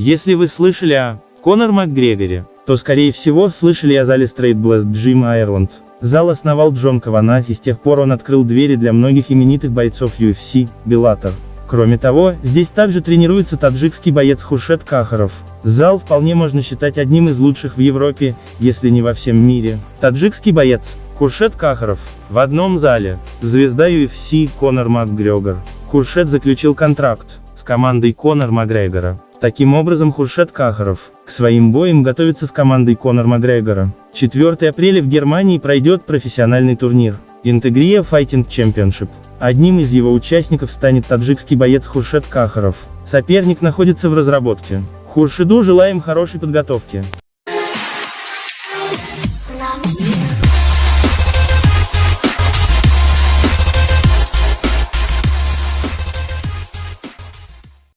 Если вы слышали о Конор Макгрегоре, то скорее всего слышали о зале Straight Blast Gym Ireland. Зал основал Джон Каванах, и с тех пор он открыл двери для многих именитых бойцов UFC, Bellator. Кроме того, здесь также тренируется таджикский боец Хуршед Кахаров. Зал вполне можно считать одним из лучших в Европе, если не во всем мире. Таджикский боец Хуршед Кахаров в одном зале. Звезда UFC Конор Макгрегор. Хуршед заключил контракт с командой Конор Макгрегора. Таким образом, Хуршед Кахаров к своим боям готовится с командой Конор Макгрегора. 4 апреля в Германии пройдет профессиональный турнир Integria Fighting Championship. Одним из его участников станет таджикский боец Хуршед Кахаров. Соперник находится в разработке. Хуршеду желаем хорошей подготовки.